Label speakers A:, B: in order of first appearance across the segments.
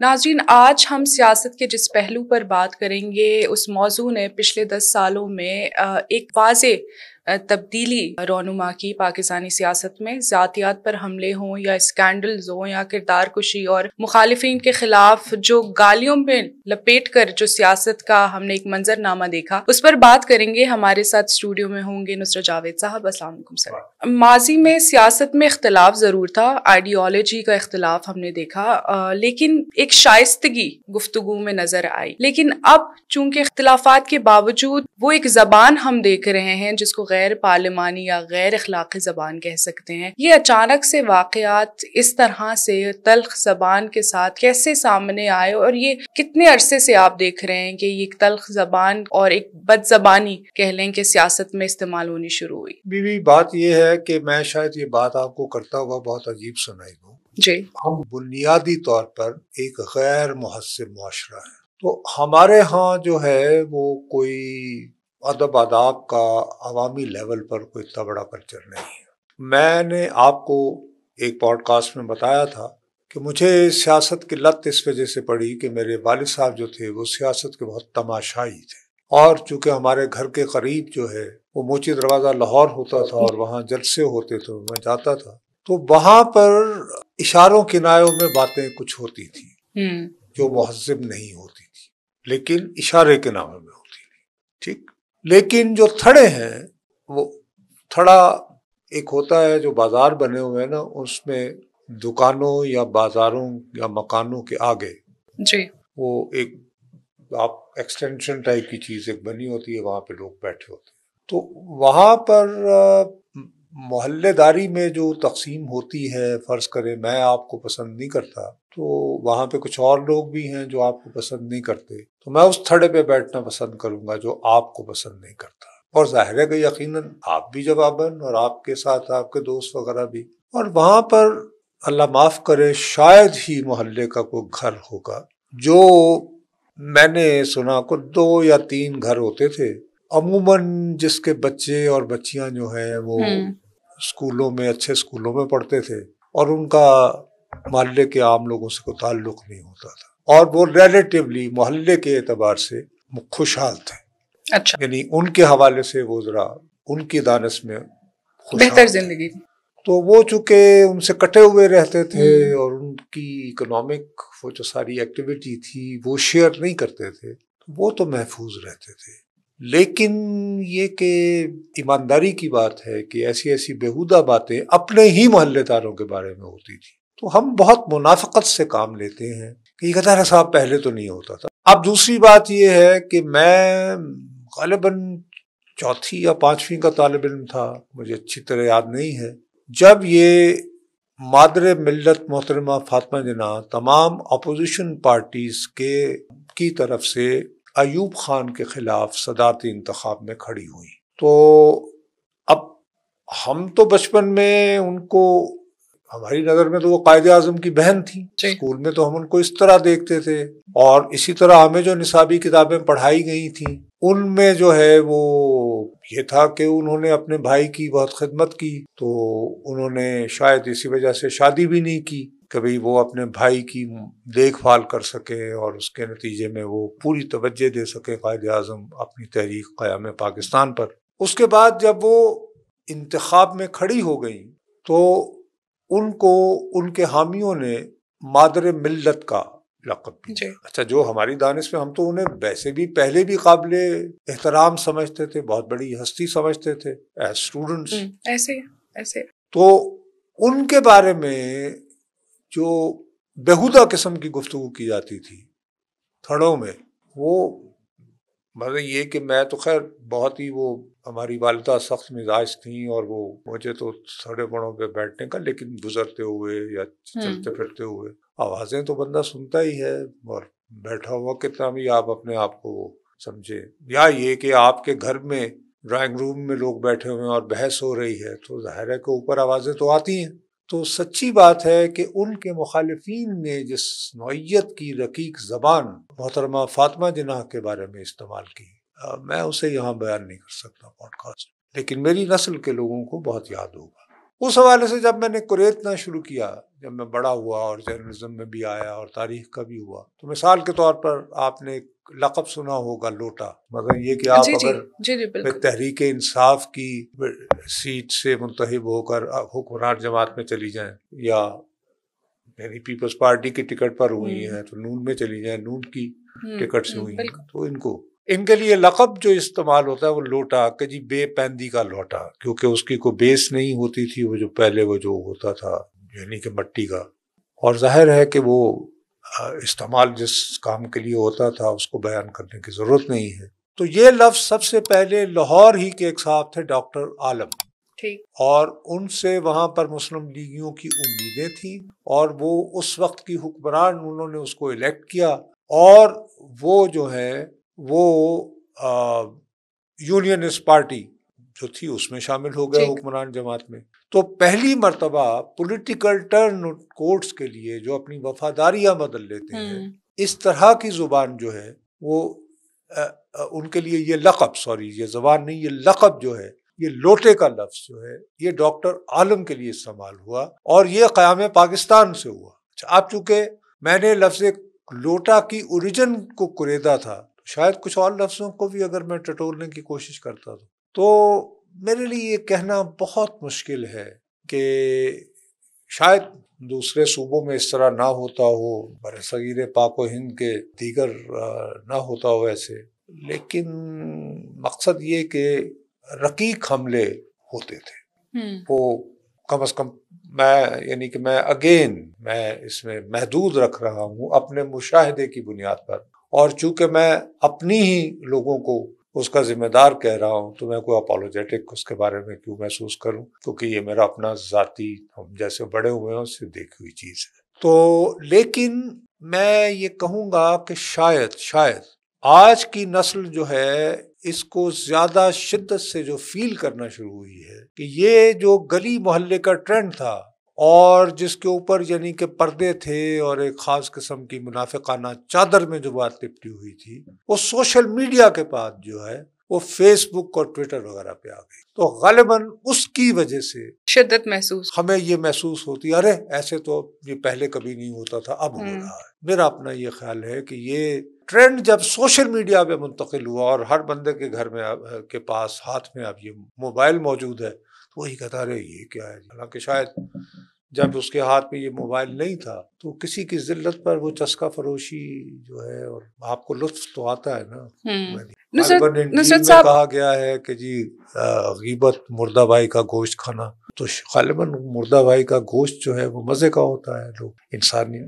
A: ناظرین، آج ہم سیاست کے جس پہلو پر بات کریں گے اس موضوع نے پچھلے 10 سالوں میں ایک واضح تبدیلی رونما کی پاکستانی سیاست میں. ذاتیات پر حملے ہوں یا اسکینڈلز ہوں یا کردار کشی اور مخالفین کے خلاف جو گالیوں میں لپیٹ کر جو سیاست کا ہم نے ایک منظر نامہ دیکھا، اس پر بات کریں گے. ہمارے ساتھ اسٹوڈیو میں ہوں گے نصرت جاوید صاحب. السلام علیکم سر. ماضی میں سیاست میں اختلاف ضرور تھا، آئیڈیالوجی کا اختلاف ہم نے دیکھا، لیکن ایک شائستگی گفتگو میں نظر آئی. لیکن اب چونکہ اختلافات کے باوجود وہ ایک زبان ہم دیکھ رہے ہیں جس کو غیر پارلیمانی یا غیر اخلاقی زبان کہہ سکتے ہیں. یہ اچانک سے واقعات اس طرح سے تلخ زبان کے ساتھ کیسے سامنے آئے، اور یہ کتنے عرصے سے آپ دیکھ رہے ہیں کہ یہ ایک تلخ زبان اور ایک بد زبانی کہہ لیں کہ سیاست میں استعمال ہونی شروع ہوئی؟
B: بیوی بات یہ ہے کہ میں شاید یہ بات آپ کو کرتا ہوا بہت عجیب سنائی دوں.
A: جی،
B: ہم بنیادی طور پر ایک غیر مہذب معاشرہ ہے. تو ہمارے ہاں جو ہے وہ کوئی ادب آداب کا عوامی لیول پر کوئی اتنا بڑا کلچر نہیں ہے. میں نے آپ کو ایک پوڈ کاسٹ میں بتایا تھا کہ مجھے سیاست کی لت اس وجہ سے پڑی کہ میرے والد صاحب جو تھے وہ سیاست کے بہت تماشائی تھے، اور چونکہ ہمارے گھر کے قریب جو ہے وہ موچی دروازہ لاہور ہوتا تھا اور وہاں جلسے ہوتے تھے، میں جاتا تھا تو وہاں پر اشاروں کنایوں میں باتیں کچھ ہوتی تھیں جو مہذب نہیں ہوتی تھی، لیکن اشارے کے نامے میں ہوتی تھی. ٹھیک. لیکن جو تھڑے ہیں، وہ تھڑا ایک ہوتا ہے جو بازار بنے ہوئے ہیں نا، اس میں دکانوں یا بازاروں یا مکانوں کے آگے
A: جی،
B: وہ ایک آپ ایکسٹینشن ٹائپ کی چیز ایک بنی ہوتی ہے، وہاں پہ لوگ بیٹھے ہوتے ہیں. تو وہاں پر محلے داری میں جو تقسیم ہوتی ہے، فرض کریں میں آپ کو پسند نہیں کرتا تو وہاں پہ کچھ اور لوگ بھی ہیں جو آپ کو پسند نہیں کرتے، تو میں اس تھڑے پہ بیٹھنا پسند کروں گا جو آپ کو پسند نہیں کرتا. اور ظاہر ہے کہ یقیناً آپ بھی جواباً اور آپ کے ساتھ آپ کے دوست وغیرہ بھی. اور وہاں پر اللہ معاف کرے شاید ہی محلے کا کوئی گھر ہوگا جو میں نے سنا کو 2 یا 3 گھر ہوتے تھے عموماً جس کے بچے اور بچیاں جو ہیں وہ اسکولوں میں، اچھے اسکولوں میں پڑھتے تھے، اور ان کا محلے کے عام لوگوں سے کوئی تعلق نہیں ہوتا تھا، اور وہ ریلیٹیولی محلے کے اعتبار سے خوشحال تھے.
A: اچھا،
B: یعنی ان کے حوالے سے وہ ذرا ان کی دانش میں
A: بہتر زندگی تھی.
B: تو وہ چونکہ ان سے کٹے ہوئے رہتے تھے اور ان کی اکنامک وہ جو ساری ایکٹیویٹی تھی وہ شیئر نہیں کرتے تھے، وہ تو محفوظ رہتے تھے. لیکن یہ کہ ایمانداری کی بات ہے کہ ایسی ایسی بیہودہ باتیں اپنے ہی محلے داروں کے بارے میں ہوتی تھی، تو ہم بہت منافقت سے کام لیتے ہیں کہ یہ کہتا ہے صاحب پہلے تو نہیں ہوتا تھا. اب دوسری بات یہ ہے کہ میں غالباً 4 یا 5ویں کا طالب علم تھا، مجھے اچھی طرح یاد نہیں ہے، جب یہ مادر ملت محترمہ فاطمہ جناح تمام اپوزیشن پارٹیز کی طرف سے ایوب خان کے خلاف صدارتی انتخاب میں کھڑی ہوئی. تو اب ہم تو بچپن میں ان کو، ہماری نظر میں تو وہ قائد اعظم کی بہن تھی. اسکول میں تو ہم ان کو اس طرح دیکھتے تھے، اور اسی طرح ہمیں جو نصابی کتابیں پڑھائی گئی تھیں ان میں جو ہے وہ یہ تھا کہ انہوں نے اپنے بھائی کی بہت خدمت کی، تو انہوں نے شاید اسی وجہ سے شادی بھی نہیں کی کہ بھئی وہ اپنے بھائی کی دیکھ بھال کر سکے، اور اس کے نتیجے میں وہ پوری توجہ دے سکے قائد اعظم اپنی تحریک قیام پاکستان پر. اس کے بعد جب وہ انتخاب میں کھڑی ہو گئی تو ان کو ان کے حامیوں نے مادر ملت کا لقب بھی دیا. اچھا، جو ہماری دانش میں ہم تو انہیں ویسے بھی پہلے بھی قابل احترام سمجھتے تھے، بہت بڑی ہستی سمجھتے تھے ایز اسٹوڈنٹس.
A: ایسے
B: تو ان کے بارے میں جو بیہودہ قسم کی گفتگو کی جاتی تھی تھڑوں میں، وہ مطلب یہ کہ میں تو خیر بہت ہی، وہ ہماری والدہ سخت مزاج تھیں اور وہ مجھے تو تھڑے بڑوں پہ بیٹھنے کا، لیکن گزرتے ہوئے یا چلتے پھرتے ہوئے آوازیں تو بندہ سنتا ہی ہے، اور بیٹھا ہوا کتنا بھی آپ اپنے آپ کو سمجھے، یا یہ کہ آپ کے گھر میں ڈرائنگ روم میں لوگ بیٹھے ہوئے ہیں اور بحث ہو رہی ہے تو ظاہر ہے کہ اوپر آوازیں تو آتی ہیں. تو سچی بات ہے کہ ان کے مخالفین نے جس نوعیت کی رقیق زبان محترمہ فاطمہ جناح کے بارے میں استعمال کی، میں اسے یہاں بیان نہیں کر سکتا پوڈ کاسٹ، لیکن میری نسل کے لوگوں کو بہت یاد ہوگا. اس حوالے سے جب میں نے کوریتنا شروع کیا، جب میں بڑا ہوا اور جرنلزم میں بھی آیا اور تاریخ کا بھی ہوا، تو مثال کے طور پر آپ نے ایک لقب سنا ہوگا لوٹا، مگر یہ کہ آپ
A: جی جی
B: اگر
A: جی جی بالکل
B: تحریک انصاف کی سیٹ سے منتخب ہو کر حکمران جماعت میں چلی جائیں، یا یعنی پیپلز پارٹی کی ٹکٹ پر ہوئی ہیں تو نون میں چلی جائیں، نون کی ٹکٹ سے ہوئی ہیں، تو ان کے لیے لقب جو استعمال ہوتا ہے وہ لوٹا، کہ جی بے پیندی کا لوٹا، کیونکہ اس کی کوئی بیس نہیں ہوتی تھی، وہ جو پہلے وہ جو ہوتا تھا یعنی کہ مٹی کا، اور ظاہر ہے کہ وہ استعمال جس کام کے لیے ہوتا تھا اس کو بیان کرنے کی ضرورت نہیں ہے۔ تو یہ لفظ سب سے پہلے لاہور ہی کے ایک صاحب تھے ڈاکٹر عالم، اور ان سے وہاں پر مسلم لیگیوں کی امیدیں تھیں، اور وہ اس وقت کی حکمران انہوں نے اس کو الیکٹ کیا، اور وہ جو ہے وہ یونینسٹ پارٹی جو تھی اس میں شامل ہو گئے حکمران جماعت میں۔ تو پہلی مرتبہ پولیٹیکل ٹرن کورٹس کے لیے جو اپنی وفاداریاں بدل لیتے ہیں، اس طرح کی زبان جو ہے وہ ان کے لیے یہ لقب، یہ زبان نہیں، یہ لقب جو ہے، یہ لوٹے کا لفظ جو ہے یہ ڈاکٹر عالم کے لیے استعمال ہوا، اور یہ قیام پاکستان سے ہوا۔ اب چونکہ میں نے لفظ لوٹا کی اوریجن کو کریدا تھا، شاید کچھ اور لفظوں کو بھی اگر میں ٹٹولنے کی کوشش کرتا تو میرے لیے یہ کہنا بہت مشکل ہے کہ شاید دوسرے صوبوں میں اس طرح نہ ہوتا ہو، برصغیر پاک و ہند کے دیگر نہ ہوتا ہو ایسے، لیکن مقصد یہ کہ رقیق حملے ہوتے تھے، وہ کم از کم میں اس میں محدود رکھ رہا ہوں اپنے مشاہدے کی بنیاد پر، اور چونکہ میں اپنی ہی لوگوں کو اس کا ذمہ دار کہہ رہا ہوں تو میں کوئی اپولوجیٹک اس کے بارے میں کیوں محسوس کروں، کیونکہ یہ میرا اپنا ذاتی، ہم جیسے بڑے ہوئے ہیں اس سے دیکھی ہوئی چیز ہے۔ تو لیکن میں یہ کہوں گا کہ شاید آج کی نسل جو ہے اس کو زیادہ شدت سے جو فیل کرنا شروع ہوئی ہے کہ یہ جو گلی محلے کا ٹرینڈ تھا، اور جس کے اوپر یعنی کہ پردے تھے اور ایک خاص قسم کی منافقانہ چادر میں جو بات لپٹی ہوئی تھی، وہ سوشل میڈیا کے بعد جو ہے وہ فیس بک اور ٹویٹر وغیرہ پہ آ گئی، تو غالباً اس کی وجہ سے
A: شدت محسوس
B: ہمیں یہ محسوس ہوتی ہے، ارے ایسے تو یہ پہلے کبھی نہیں ہوتا تھا، اب ہو رہا ہے۔ میرا اپنا یہ خیال ہے کہ یہ ٹرینڈ جب سوشل میڈیا پہ منتقل ہوا اور ہر بندے کے گھر میں کے پاس ہاتھ میں اب یہ موبائل موجود ہے، تو وہی کہتا رہے یہ کیا ہے، حالانکہ شاید جب اس کے ہاتھ میں یہ موبائل نہیں تھا تو کسی کی ذلت پر وہ چسکا فروشی جو ہے، اور آپ کو لطف تو آتا ہے نا۔ نصرت صاحب کہا گیا ہے کہ جی غیبت مردہ بھائی کا گوشت کھانا، تو غالباً مردہ بھائی کا گوشت جو ہے وہ مزے کا ہوتا ہے، لوگ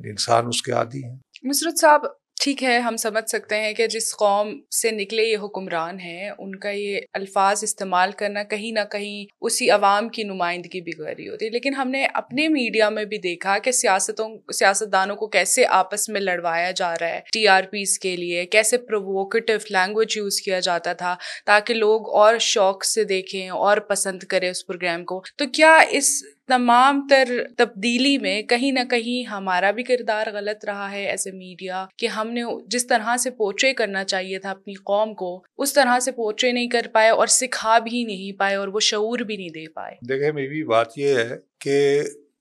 B: انسان اس کے عادی ہیں۔
A: نصرت صاحب ٹھیک ہے، ہم سمجھ سکتے ہیں کہ جس قوم سے نکلے یہ حکمران ہیں ان کا یہ الفاظ استعمال کرنا کہیں نہ کہیں اسی عوام کی نمائندگی بھی کر رہی ہوتی ہے، لیکن ہم نے اپنے میڈیا میں بھی دیکھا کہ سیاستدانوں کو کیسے آپس میں لڑوایا جا رہا ہے ٹی آر پیز کے لیے، کیسے پروووکیٹو لینگویج یوز کیا جاتا تھا تاکہ لوگ اور شوق سے دیکھیں اور پسند کریں اس پروگرام کو۔ تو کیا اس تمام تر تبدیلی میں کہیں نہ کہیں ہمارا بھی کردار غلط رہا ہے ایز اے میڈیا، کہ ہم نے جس طرح سے پورٹرے کرنا چاہیے تھا اپنی قوم کو اس طرح سے پورٹرے نہیں کر پائے اور سکھا بھی نہیں پائے اور وہ شعور بھی نہیں دے پائے؟
B: دیکھیں میری بات یہ ہے کہ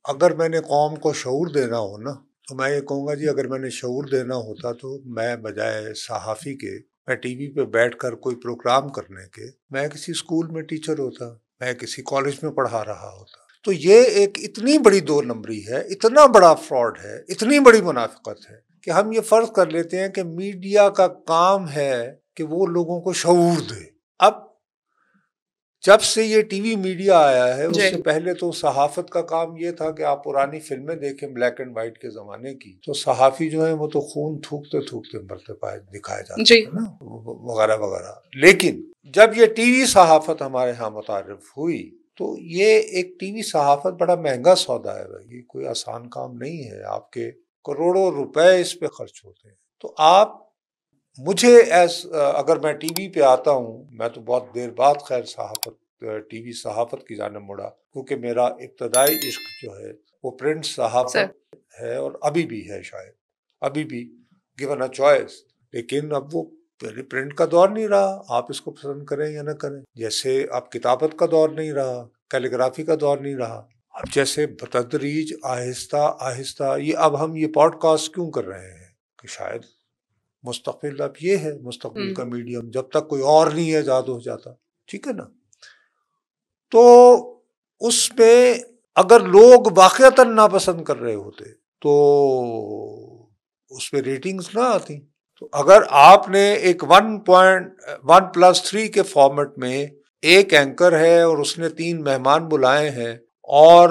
B: اگر میں نے قوم کو شعور دینا ہو نا، تو میں یہ کہوں گا جی اگر میں نے شعور دینا ہوتا تو میں بجائے صحافی کے، میں ٹی وی پہ بیٹھ کر کوئی پروگرام کرنے کے، میں کسی اسکول میں ٹیچر ہوتا، میں کسی کالج میں پڑھا رہا ہوتا۔ تو یہ ایک اتنی بڑی دو نمبری ہے، اتنا بڑا فراڈ ہے، اتنی بڑی منافقت ہے کہ ہم یہ فرض کر لیتے ہیں کہ میڈیا کا کام ہے کہ وہ لوگوں کو شعور دے۔ اب جب سے یہ ٹی وی میڈیا آیا ہے، اس سے پہلے تو صحافت کا کام یہ تھا کہ آپ پرانی فلمیں دیکھیں بلیک اینڈ وائٹ کے زمانے کی، تو صحافی جو ہیں وہ تو خون تھوکتے مرتے پائے دکھائے جاتے ہیں نا، وغیرہ وغیرہ۔ لیکن جب یہ ٹی وی صحافت ہمارے ہاں متعارف ہوئی تو یہ ایک ٹی وی صحافت بڑا مہنگا سودا ہے بھائی، یہ کوئی آسان کام نہیں ہے، آپ کے کروڑوں روپے اس پہ خرچ ہوتے ہیں۔ تو آپ مجھے اگر میں ٹی وی پہ آتا ہوں، میں تو بہت دیر بعد خیر ٹی وی صحافت کی جانب مڑا، کیونکہ میرا ابتدائی عشق جو ہے وہ پرنٹ صحافت ہے، اور ابھی بھی ہے، شاید ابھی بھی گیون اے چوائس، لیکن اب وہ پرنٹ کا دور نہیں رہا، آپ اس کو پسند کریں یا نہ کریں، جیسے اب کتابت کا دور نہیں رہا، کیلیگرافی کا دور نہیں رہا، اب جیسے بتدریج آہستہ آہستہ اب ہم یہ پوڈ کاسٹ کیوں کر رہے ہیں کہ شاید مستقبل اب یہ ہے، مستقبل کا میڈیم جب تک کوئی اور نہیں ایجاد ہو جاتا، ٹھیک ہے نا، تو اس میں اگر لوگ واقعتاً ناپسند کر رہے ہوتے تو اس پہ ریٹنگز نہ آتی. تو اگر آپ نے ایک 1+3 کے فارمیٹ میں ایک اینکر ہے اور اس نے 3 مہمان بلائے ہیں اور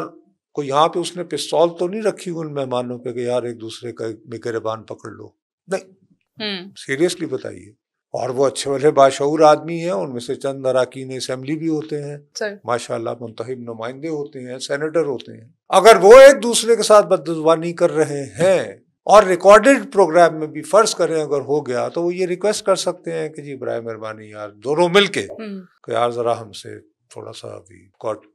B: کوئی یہاں پہ اس نے پستول تو نہیں رکھی ان مہمانوں پہ کہ یار ایک دوسرے کا گریبان پکڑ لو، نہیں، سیریسلی بتائیے. اور وہ اچھے والے باشعور آدمی ہیں، ان میں سے چند اراکین اسمبلی بھی ہوتے ہیں، ماشاءاللہ منتخب نمائندے ہوتے ہیں، سینیٹر ہوتے ہیں. اگر وہ ایک دوسرے کے ساتھ بدزبانی کر رہے ہیں اور ریکارڈڈ پروگرام میں بھی فرض کریں اگر ہو گیا تو وہ یہ ریکویسٹ کر سکتے ہیں کہ جی برائے مہربانی یار دونوں مل کے کہ یار ذرا ہم سے تھوڑا سا بھی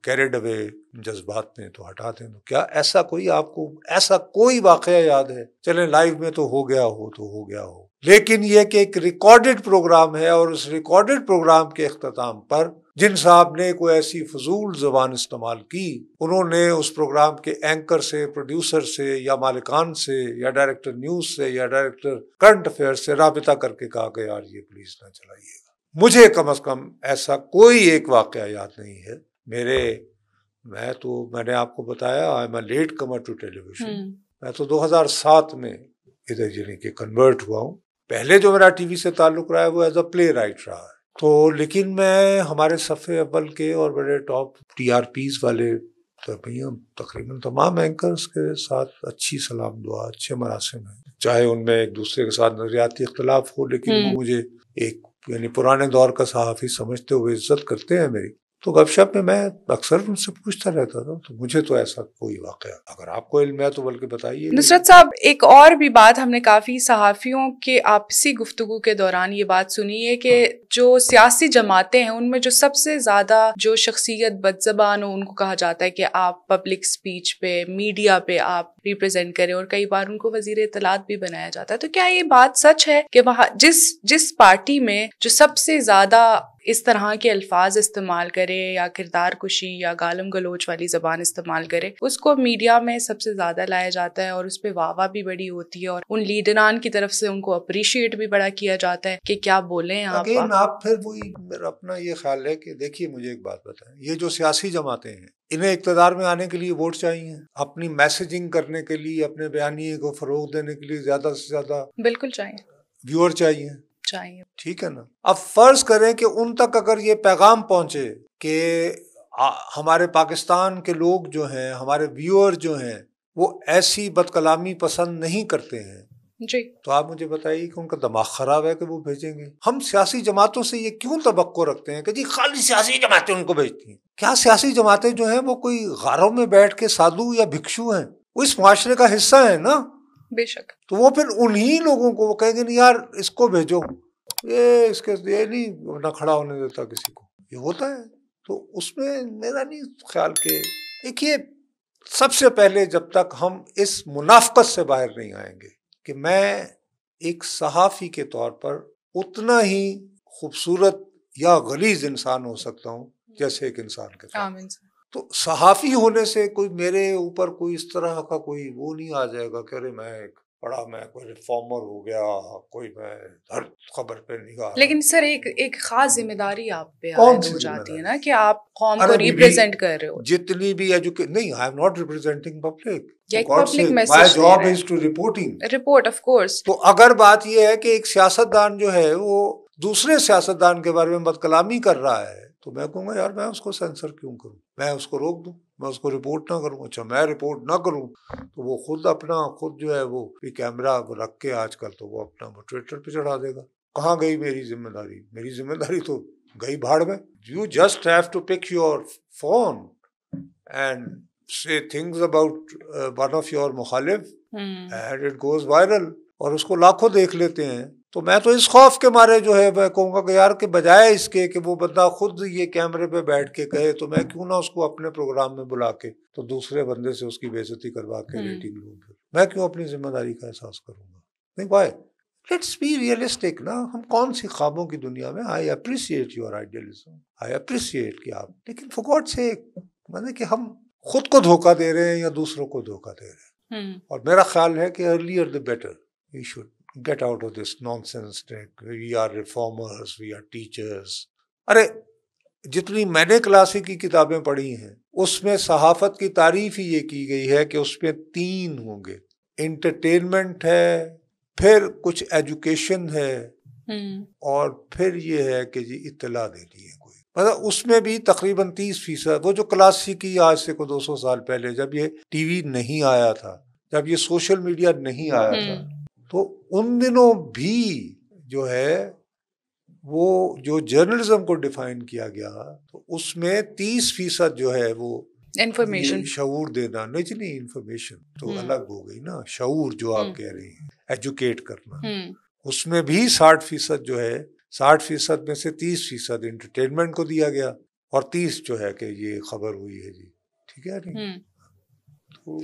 B: کیریڈ اوے جذبات میں تو ہٹا دیں. کیا ایسا کوئی آپ کو ایسا کوئی واقعہ یاد ہے؟ چلیں لائیو میں تو ہو گیا ہو تو ہو گیا ہو، لیکن یہ کہ ایک ریکارڈڈ پروگرام ہے اور اس ریکارڈڈ پروگرام کے اختتام پر جن صاحب نے کوئی ایسی فضول زبان استعمال کی، انہوں نے اس پروگرام کے اینکر سے، پروڈیوسر سے یا مالکان سے یا ڈائریکٹر نیوز سے یا ڈائریکٹر کرنٹ افیئر سے رابطہ کر کے کہا کہ یار یہ پلیز نہ چلائیے گا. مجھے کم از کم ایسا کوئی ایک واقعہ یاد نہیں ہے. میں نے آپ کو بتایا I am a late comer to television. میں تو 2007 میں ادھر یعنی کہ کنورٹ ہوا ہوں. پہلے جو میرا ٹی وی سے تعلق رہا ہے وہ ایز اے پلے رائٹ رہا ہے. تو لیکن میں ہمارے صفحے اول کے اور بڑے ٹاپ ٹی آر پیز والے تقریباً تمام اینکرز کے ساتھ اچھی سلام دعا، اچھے مراسم ہیں، چاہے ان میں ایک دوسرے کے ساتھ نظریاتی اختلاف ہو، لیکن وہ مجھے ایک یعنی پرانے دور کا صحافی سمجھتے ہوئے عزت کرتے ہیں میری. تو گپ شپ میں اکثر ان سے پوچھتا رہتا تھا. تو مجھے تو ایسا کوئی واقعہ، اگر آپ کو علم ہے تو بلکہ بتائیے.
A: نصرت صاحب، ایک اور بھی بات ہم نے کافی صحافیوں کے آپسی گفتگو کے دوران یہ بات سنی ہے کہ جو سیاسی جماعتیں ہیں ان میں جو سب سے زیادہ جو شخصیت بد زبان ہو ان کو کہا جاتا ہے کہ آپ پبلک سپیچ پہ، میڈیا پہ آپ ریپرزینٹ کریں، اور کئی بار ان کو وزیر اطلاعات بھی بنایا جاتا ہے. تو کیا یہ بات سچ ہے کہ وہاں جس پارٹی میں جو سب سے زیادہ اس طرح کے الفاظ استعمال کرے یا کردار کشی یا گالم گلوچ والی زبان استعمال کرے، اس کو میڈیا میں سب سے زیادہ لایا جاتا ہے اور اس پہ واہ واہ بھی بڑی ہوتی ہے اور ان لیڈران کی طرف سے ان کو اپریشیٹ بھی بڑا کیا جاتا ہے کہ کیا بولیں آپ.
B: آپ پھر وہی میرا اپنا یہ خیال ہے کہ دیکھیے مجھے ایک بات بتائیں، یہ جو سیاسی جماعتیں ہیں انہیں اقتدار میں آنے کے لیے ووٹ چاہیے، اپنی میسیجنگ کرنے کے لیے، اپنے بیانیے کو فروغ دینے کے لیے زیادہ سے زیادہ
A: بالکل چاہیے،
B: ویور چاہیے،
A: ٹھیک
B: ہے نا. اب فرض کریں کہ ان تک اگر یہ پیغام پہنچے کہ ہمارے پاکستان کے لوگ جو ہیں، ہمارے ویور جو ہیں وہ ایسی بد کلامی پسند نہیں کرتے ہیں
A: جی،
B: تو آپ مجھے بتائیے کہ ان کا دماغ خراب ہے کہ وہ بھیجیں گے؟ ہم سیاسی جماعتوں سے یہ کیوں توقع رکھتے ہیں کہ جی خالی سیاسی جماعتیں ان کو بھیجتی ہیں؟ کیا سیاسی جماعتیں جو ہیں وہ کوئی غاروں میں بیٹھ کے سادھو یا بھکشو ہیں؟ وہ اس معاشرے کا حصہ ہیں نا.
A: بے شک.
B: تو وہ پھر انہی لوگوں کو وہ کہیں گے نہیں یار اس کو بھیجو، یہ نہیں نہ کھڑا ہونے دیتا کسی کو، یہ ہوتا ہے. تو اس میں میرا نہیں خیال کہ دیکھیے سب سے پہلے جب تک ہم اس منافقت سے باہر نہیں آئیں گے کہ میں ایک صحافی کے طور پر اتنا ہی خوبصورت یا غلیظ انسان ہو سکتا ہوں جیسے ایک انسان کے طور، تو صحافی ہونے سے کوئی میرے اوپر کوئی اس طرح کا کوئی وہ نہیں آ جائے گا کہ ارے میں کوئی ریفارمر ہو گیا، کوئی میں ہر خبر پہ نگاہ.
A: لیکن سر ایک خاص ذمہ داری آپ پہ عائد ہو جاتی ہے نا کہ آپ قوم کو ریپرزینٹ کر رہے ہو.
B: جتنی بھی نہیں، I am not representing public.
A: Public message
B: my job is to report
A: of course.
B: تو اگر بات یہ ہے کہ ایک سیاستدان جو ہے وہ دوسرے سیاستدان کے بارے میں بد کلامی کر رہا ہے تو میں کہوں گا یار میں اس کو سینسر کیوں کروں، میں اس کو روک دوں، میں اس کو رپورٹ نہ کروں. اچھا میں رپورٹ نہ کروں تو وہ خود جو ہے وہ کیمرہ رکھ کے آج کل تو وہ اپنا ٹویٹر پہ چڑھا دے گا. کہاں گئی میری ذمہ داری؟ میری ذمہ داری تو گئی بھاڑ میں. You just have to pick your phone and say things about one of your مخالف and it goes viral اور اس کو لاکھوں دیکھ لیتے ہیں. تو میں تو اس خوف کے مارے جو ہے میں کہوں گا کہ یار کہ بجائے اس کے کہ وہ بندہ خود یہ کیمرے پہ بیٹھ کے کہے تو میں کیوں نہ اس کو اپنے پروگرام میں بلا کے تو دوسرے بندے سے اس کی بے عزتی کروا کے ریٹنگ لوں. میں کیوں اپنی ذمہ داری کا احساس کروں گا؟ نہیں بھائی، لیٹس بی ریئلسٹک نا. ہم کون سی خوابوں کی دنیا میں. I appreciate your idealism, I appreciate کہ آپ، لیکن فار گاڈ سیک کہ ہم خود کو دھوکہ دے رہے ہیں یا دوسروں کو دھوکہ دے رہے ہیں. اور میرا خیال ہے کہ earlier the better. We should get out of this nonsense. We are reformers, we are teachers. ارے جتنی میں نے کلاسک کی کتابیں پڑھی ہیں اس میں صحافت کی تعریف ہی یہ کی گئی ہے کہ اس میں 3 ہوں گے. انٹرٹینمنٹ ہے, پھر کچھ ایجوکیشن ہے, اور پھر یہ ہے کہ جی اطلاع دینی ہے کوئی. مطلب اس میں بھی تقریباً 30%. وہ جو کلاسیکی آج سے کو 200 سال پہلے جب یہ ٹی وی نہیں آیا تھا, جب یہ سوشل میڈیا نہیں آیا تھا, تو ان دنوں بھی جو ہے وہ جو جرنلزم کو ڈیفائن کیا گیا تو اس میں 30% جو ہے وہ
A: انفارمیشن,
B: شعور دینا. نہیں, انفارمیشن تو الگ ہو گئی نا. شعور جو آپ کہہ رہی ہیں, ایجوکیٹ کرنا, اس میں بھی 60% جو ہے, 60% میں سے 30% انٹرٹینمنٹ کو دیا گیا, اور 30 جو ہے کہ یہ خبر ہوئی ہے جی. ٹھیک ہے نہیں, تو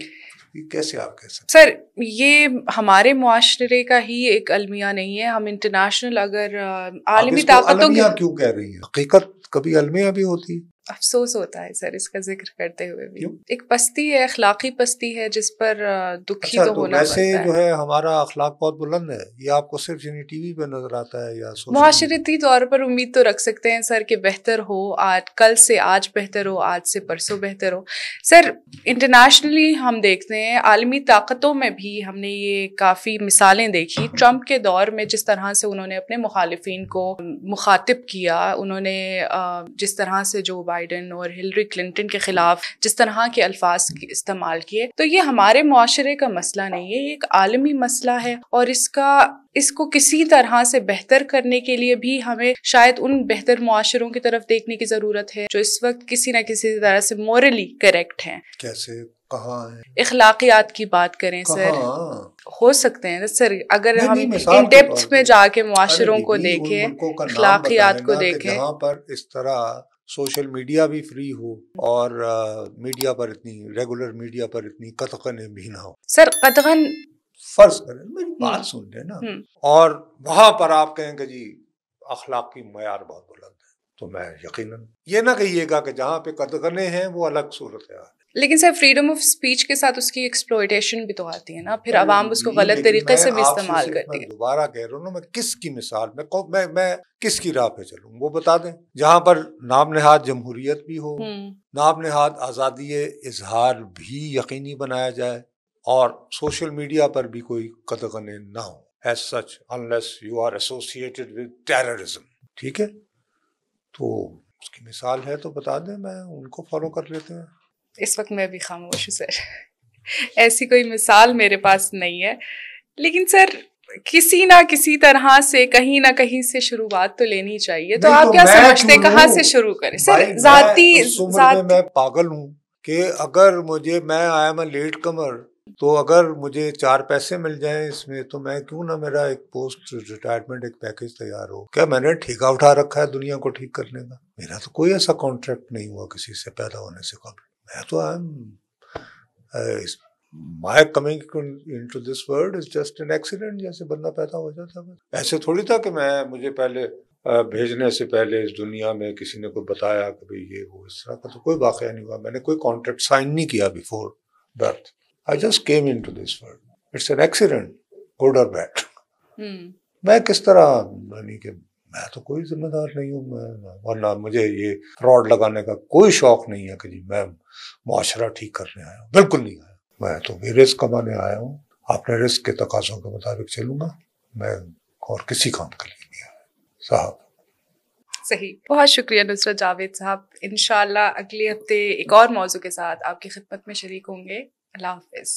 B: کیسے آپ کہہ سکتے
A: سر یہ ہمارے معاشرے کا ہی ایک المیہ نہیں ہے. ہم انٹرنیشنل اگر عالمی طاقتوں کے
B: کیوں کہہ رہی ہیں؟ حقیقت کبھی المیہ بھی ہوتی ہے.
A: افسوس ہوتا ہے سر اس کا ذکر کرتے ہوئے بھی. ایک پستی ہے, اخلاقی پستی ہے جس پر دکھی تو ہونا پڑتا ہے.
B: ویسے جو ہے ہمارا اخلاق بہت بلند ہے. یہ آپ کو صرف یعنی ٹی وی پہ نظر آتا ہے یا
A: معاشرتی طور پر امید تو رکھ سکتے ہیں سر کہ بہتر ہو, آج کل سے آج بہتر ہو, آج سے پرسوں بہتر ہو. سر انٹرنیشنلی ہم دیکھتے ہیں, عالمی طاقتوں میں بھی ہم نے یہ کافی مثالیں دیکھی. ٹرمپ کے دور میں جس طرح سے انہوں نے اپنے مخالفین کو مخاطب کیا, انہوں نے جس طرح سے جو بائیڈن اور ہلری کلنٹن کے خلاف جس طرح کے الفاظ استعمال کیے, تو یہ ہمارے معاشرے کا مسئلہ نہیں ہے, یہ ایک عالمی مسئلہ ہے. اور اس کو کسی طرح سے بہتر کرنے کے لیے بھی ہمیں شاید ان بہتر معاشروں کی طرف دیکھنے کی ضرورت ہے جو اس وقت کسی نہ کسی طرح سے مورلی کریکٹ ہیں.
B: کیسے, کہاں ہے؟
A: اخلاقیات کی بات کریں سر, ہو سکتے ہیں سر اگر ہم ان ڈیپتھ میں جا کے معاشروں کو دیکھیں, اخلاقیات کو دیکھیں,
B: جہاں پر اس طرح سوشل میڈیا بھی فری ہو اور میڈیا پر اتنی ریگولر میڈیا پر اتنی قطغنیں بھی نہ ہو.
A: سر قطغن
B: فرض کریں, میری بات سن لیں نا, اور وہاں پر آپ کہیں کہ جی اخلاق کی معیار بہت بلند ہے, تو میں یقیناً یہ نہ کہیے گا کہ جہاں پہ قطغنیں ہیں وہ الگ صورت ہے.
A: لیکن سر فریڈم آف اسپیچ کے ساتھ اس کی ایکسپلوئٹیشن بھی تو آتی ہے نا, پھر عوام اس کو غلط طریقے سے بھی استعمال کرتی ہے.
B: دوبارہ کہہ رہا ہوں نا, میں کس کی مثال, میں کس کی راہ پہ چلوں, وہ بتا دیں. جہاں پر نام نہاد جمہوریت بھی ہو, نام نہاد آزادی اظہار بھی یقینی بنایا جائے, اور سوشل میڈیا پر بھی کوئی قطغنیں نہ ہو as such unless you are associated with terrorism. ٹھیک ہے, تو اس کی مثال ہے تو بتا دیں, میں ان کو فالو کر لیتے ہیں.
A: اس وقت میں بھی خاموش ہوں سر, ایسی کوئی مثال میرے پاس نہیں ہے. لیکن سر کسی نہ کسی طرح سے کہیں نہ کہیں سے شروعات تو لینی چاہیے. تو آپ کیا سمجھتے کہاں سے شروع کریں سر؟ ذاتی
B: میں پاگل ہوں کہ اگر میں آئی ایم اے لیٹ کمر, تو اگر مجھے 4 پیسے مل جائیں اس میں, تو میں کیوں نہ میرا ایک پوسٹ ریٹائرمنٹ ایک پیکج تیار ہو. کیا میں نے ٹھیکہ اٹھا رکھا ہے دنیا کو ٹھیک کرنے کا؟ میرا تو کوئی ایسا کانٹریکٹ نہیں ہوا کسی سے پیدا ہونے سے قبل. میں تو my coming into this world is just an accident, جیسے بندہ پیدا ہو جاتا ہے. ایسے تھوڑی تھا کہ مجھے پہلے بھیجنے سے پہلے اس دنیا میں کسی نے کوئی بتایا کہ بھئی یہ وہ, اس طرح کا تو کوئی واقعہ نہیں ہوا. میں نے کوئی کانٹریکٹ سائن نہیں کیا before birth. I just came into this world. It's an accident, good or bad. میں کس طرح, یعنی کہ میں تو کوئی ذمہ دار نہیں ہوں, ورنہ مجھے یہ فراڈ لگانے کا کوئی شوق نہیں ہے کہ جی میں معاشرہ ٹھیک کرنے آیا ہوں. بالکل نہیں آیا. میں تو بھی رزق کمانے آیا ہوں, اپنے رزق کے تقاضوں کے مطابق چلوں گا. میں اور کسی کام کے لیے نہیں آیا صاحب.
A: صحیح. بہت شکریہ نصرت جاوید صاحب. انشاءاللہ اگلے ہفتے ایک اور موضوع کے ساتھ آپ کی خدمت میں شریک ہوں گے. اللہ حافظ.